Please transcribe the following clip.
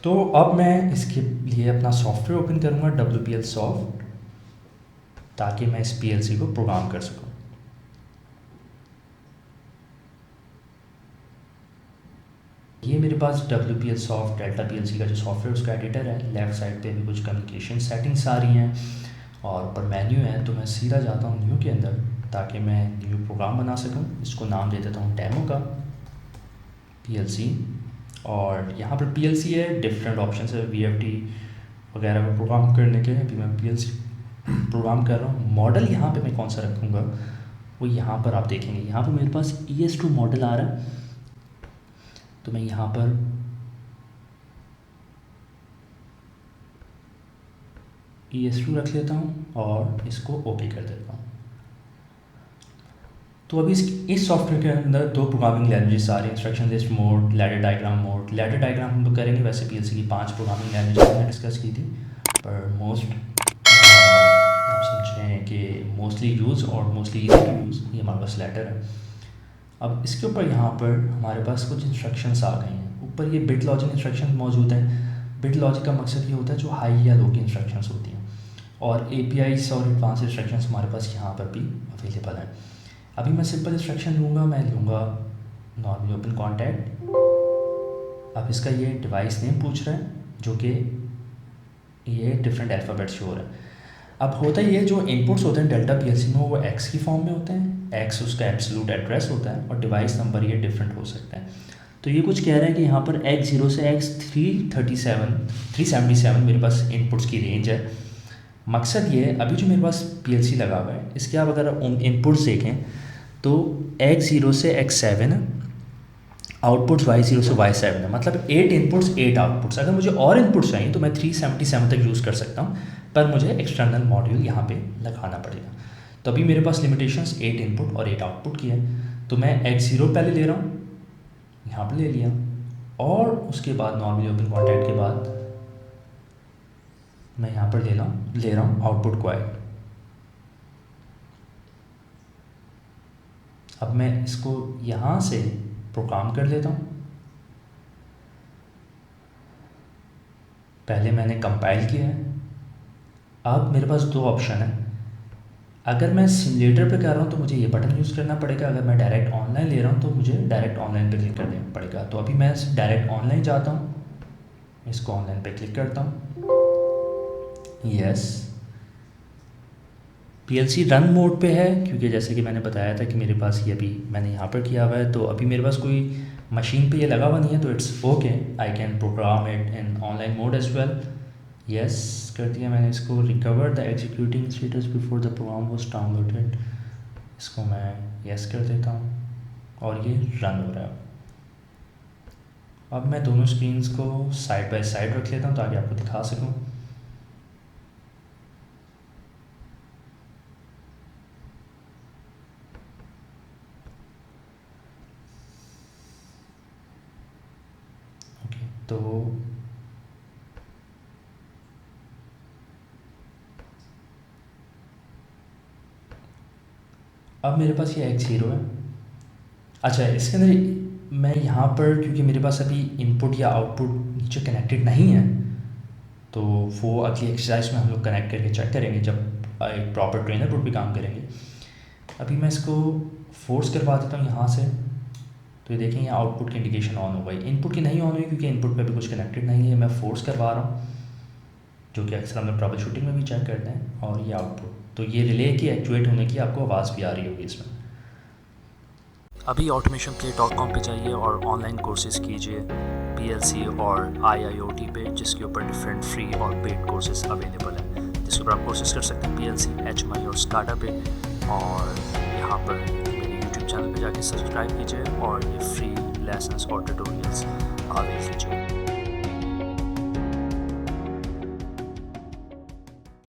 तो अब मैं इसके लिए अपना सॉफ्टवेयर ओपन करूँगा WPL सॉफ्ट, ताकि मैं इस PLC को प्रोग्राम कर सकूँ। ये मेरे पास WPL सॉफ्ट डेल्टा PLC का जो सॉफ्टवेयर उसका एडिटर है। लेफ़्ट साइड पे भी कुछ कम्युनिकेशन सेटिंग्स आ रही हैं और ऊपर मेन्यू है। तो मैं सीधा जाता हूँ न्यू के अंदर, ताकि मैं न्यू प्रोग्राम बना सकूँ। इसको नाम दे देता हूँ डेमो का PLC। और यहाँ पर PLC है, डिफरेंट ऑप्शन है VFD वगैरह में प्रोग्राम करने के। अभी मैं PLC प्रोग्राम कर रहा हूँ। मॉडल यहाँ पे मैं कौन सा रखूँगा वो यहाँ पर आप देखेंगे। यहाँ पर मेरे पास ES2 मॉडल आ रहा है, तो मैं यहाँ पर ES2 रख लेता हूँ और इसको ओके कर देता हूँ। तो अभी इस सॉफ्टवेयर के अंदर दो प्रोग्रामिंग लैंग्वेजेस आ रही हैं, instruction list mode, ladder diagram mode. Ladder diagram हम लोग करेंगे, वैसे PLC की 5 प्रोग्रामिंग लैंग्वेजेस हमने डिस्कस की थी, पर मोस्ट आप समझ रहे हैं कि मोस्टली यूज़ और मोस्टली ईजी टू यूज़ ये हमारे पास लैडर है। अब इसके ऊपर यहाँ पर हमारे पास कुछ इंस्ट्रक्शंस आ गए हैं। ऊपर ये बिट लॉजिक इंस्ट्रक्शन मौजूद हैं। बिट लॉजिक का मकसद ये होता है जो हाई या लो की इंस्ट्रक्शंस होती हैं, और APIs और एडवांस इंस्ट्रक्शंस हमारे पास यहाँ पर भी अवेलेबल हैं। अभी मैं सिंपल इंस्ट्रक्शन लूँगा, मैं लूँगा नॉर्मली ओपन कॉन्टैक्ट। अब इसका ये डिवाइस नेम पूछ रहा है, जो कि ये डिफरेंट अल्फ़ाबेट शो हो रहा है। अब होता ही है, जो इनपुट्स होते हैं डेल्टा PLC में वो X की फॉर्म में होते हैं। X उसका एब्सोल्यूट एड्रेस होता है और डिवाइस नंबर ये डिफरेंट हो सकता है। तो ये कुछ कह रहा है कि यहाँ पर X0 से X377 मेरे पास इनपुट्स की रेंज है। मकसद ये है, अभी जो मेरे पास PLC लगा हुआ है इसके आप अगर इनपुट्स देखें तो X0 से X7 है, आउटपुट्स Y0 से Y7 है। मतलब 8 इनपुट्स 8 आउटपुट्स। अगर मुझे और इनपुट्स चाहिए तो मैं 377 तक यूज़ कर सकता हूँ, पर मुझे एक्सटर्नल मॉड्यूल यहाँ पे लगाना पड़ेगा। तो अभी मेरे पास लिमिटेशंस 8 इनपुट और 8 आउटपुट की है। तो मैं X0 पहले ले रहा हूँ, यहाँ पर ले लिया, और उसके बाद नॉर्मली ओपन कॉन्टैक्ट के बाद मैं यहाँ पर ले रहा हूँ आउटपुट को। अब मैं इसको यहाँ से प्रोग्राम कर लेता हूँ। पहले मैंने कंपाइल किया है। अब मेरे पास दो ऑप्शन है। अगर मैं सिमुलेटर पे कर रहा हूँ तो मुझे ये बटन यूज़ करना पड़ेगा। अगर मैं डायरेक्ट ऑनलाइन ले रहा हूँ तो मुझे डायरेक्ट ऑनलाइन पे क्लिक करना पड़ेगा। तो अभी मैं डायरेक्ट ऑनलाइन जाता हूँ, इसको ऑनलाइन पे क्लिक करता हूँ, यस। PLC रन मोड पे है, क्योंकि जैसे कि मैंने बताया था कि मेरे पास ये अभी मैंने यहाँ पर किया हुआ है, तो अभी मेरे पास कोई मशीन पे ये लगा हुआ नहीं है, तो it's okay, I can program it in online mode as well. Yes कर दिया मैंने इसको। Recover the executing status before the program was downloaded, इसको मैं यस कर देता हूँ और ये रन हो रहा है। अब मैं दोनों स्क्रीन्स को साइड बाय साइड रख लेता हूँ ताकि आपको दिखा सकूँ। तो अब मेरे पास ये X0 है। अच्छा, इसके अंदर मैं यहाँ पर, क्योंकि मेरे पास अभी इनपुट या आउटपुट नीचे कनेक्टेड नहीं है, तो वो अगली एक्सरसाइज में हम लोग कनेक्ट करके चेक करेंगे जब एक प्रॉपर ट्रेनर बोर्ड पे काम करेंगे। अभी मैं इसको फोर्स करवा देता हूँ यहाँ से, तो ये देखें यहाँ आउटपुट की इंडिकेशन ऑन हो गई। इनपुट की नहीं ऑन हुई क्योंकि इनपुट पे भी कुछ कनेक्टेड नहीं है। मैं फोर्स करवा रहा हूँ, जो कि अक्सर हम लोग ट्रबल शूटिंग में भी चेक करते हैं। और ये आउटपुट, तो ये रिले की एक्चुएट होने की आपको आवाज़ भी आ रही होगी इसमें। अभी automationplay.com पे जाइए और ऑनलाइन कोर्सेज़ कीजिए PLC और IIoT पे, जिसके ऊपर डिफरेंट फ्री और पेड कोर्सेज अवेलेबल हैं, जिसके ऊपर आप कोर्सेज कर सकते हैं PLC, HMI और SCADA पे। और यहाँ पर मेरे YouTube चैनल पे जाके सब्सक्राइब कीजिए और ये फ्री लेसन्स और ट्यूटोरियल्स अवेल कीजिए।